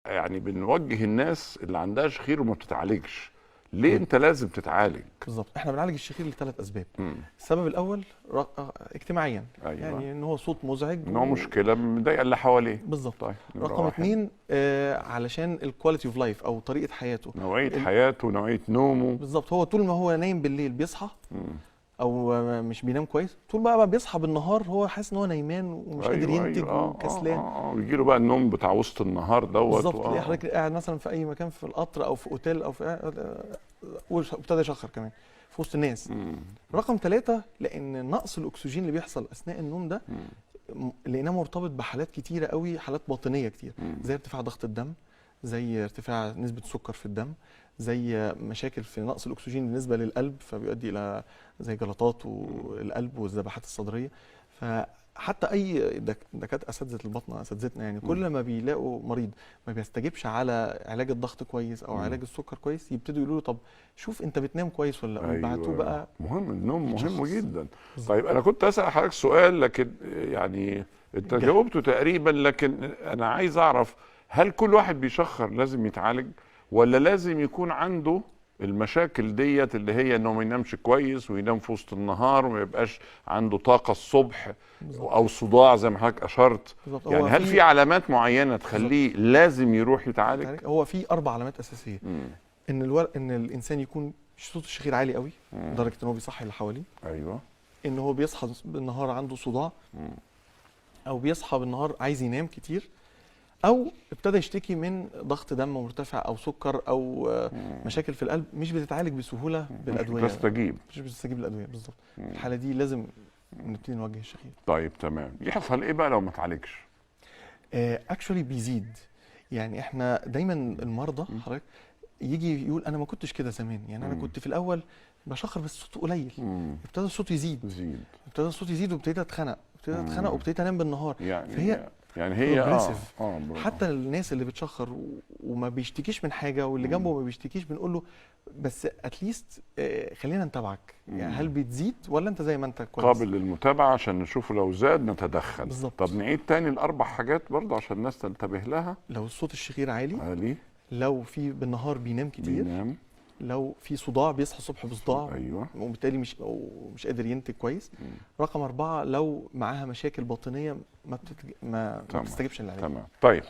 يعني بنوجه الناس اللي عندها شخير وما بتتعالجش، ليه انت لازم تتعالج؟ بالظبط. احنا بنعالج الشخير لثلاث اسباب. مم. السبب الاول اجتماعيا، أيوة. يعني ان هو صوت مزعج ان هو مشكله مضايقه اللي حواليه. بالظبط. طيب رقم واحد. اتنين علشان الكواليتي اوف لايف او طريقه حياته، نوعيه حياته، نوعيه نومه. بالظبط. هو طول ما هو نايم بالليل بيصحى، مم. او مش بينام كويس، طول بقى بيصحى بالنهار هو حاسس ان هو نايمان ومش قادر ينتج وكسلان. بيجيله بقى النوم بتاع وسط النهار دوت. بالظبط. تلاقي حضرتك قاعد مثلا في اي مكان، في القطر او في اوتيل او في وابتدى يشخر كمان في وسط الناس. رقم ثلاثة، لان نقص الاكسجين اللي بيحصل اثناء النوم ده لقيناه مرتبط بحالات كتيره قوي، حالات باطنيه كتير، زي ارتفاع ضغط الدم، زي ارتفاع نسبه السكر في الدم، زي مشاكل في نقص الاكسجين بالنسبه للقلب، فبيؤدي الى زي جلطات والقلب والذبحات الصدريه. فحتى اي دكاتره اساتذه البطنه، اساتذتنا يعني، كل ما بيلاقوا مريض ما بيستجيبش على علاج الضغط كويس او علاج السكر كويس، يبتدوا يقولوا له طب شوف انت بتنام كويس ولا لا. ويبعتوه بقى. مهم، النوم مهم جدا. بالزبط. طيب انا كنت اسال حضرتك سؤال، لكن يعني انت جاوبته تقريبا، لكن انا عايز اعرف هل كل واحد بيشخر لازم يتعالج، ولا لازم يكون عنده المشاكل ديت اللي هي انه ما ينامش كويس وينام في وسط النهار وما يبقاش عنده طاقه الصبح، او صداع زي ما حضرتك اشرت؟ يعني هل في علامات معينه تخليه لازم يروح يتعالج؟ هو في 4 علامات اساسيه. ان الانسان يكون صوت الشخير عالي قوي لدرجه ان هو بيصحي اللي حواليه. ايوه. ان هو بيصحى بالنهار عنده صداع، او بيصحى بالنهار عايز ينام كتير، او ابتدى يشتكي من ضغط دم مرتفع او سكر او مشاكل في القلب مش بتتعالج بسهوله بالادويه، مش بتستجيب للادويه. بالظبط. الحاله دي لازم نبتدي نوجه الشخير. طيب تمام. يحصل ايه بقى لو ما اتعالجش؟ اكشولي بيزيد. يعني احنا دايما المرضى حضرتك يجي يقول انا ما كنتش كده زمان، يعني انا كنت في الاول بشخر بس صوته قليل، ابتدى الصوت يزيد، ابتدى الصوت يزيد وابتديت اتخنق، وابتديت انام بالنهار. يعني هي حتى الناس اللي بتشخر وما بيشتكيش من حاجه واللي جنبه ما بيشتكيش، بنقول له بس اتليست خلينا نتابعك، يعني هل بتزيد ولا انت زي ما انت كويس؟ قابل للمتابعه عشان نشوف لو زاد نتدخل. بالظبط. طب نعيد تاني ال4 حاجات برضه عشان الناس تنتبه لها. لو الصوت الشخير عالي، لو في بالنهار بينام كتير، لو في صداع بيصحى الصبح بصداع، ايوه، وبالتالي مش قادر ينتج كويس. رقم 4، لو معاها مشاكل باطنيه ما بتستجيبش للعلاج. تمام. طيب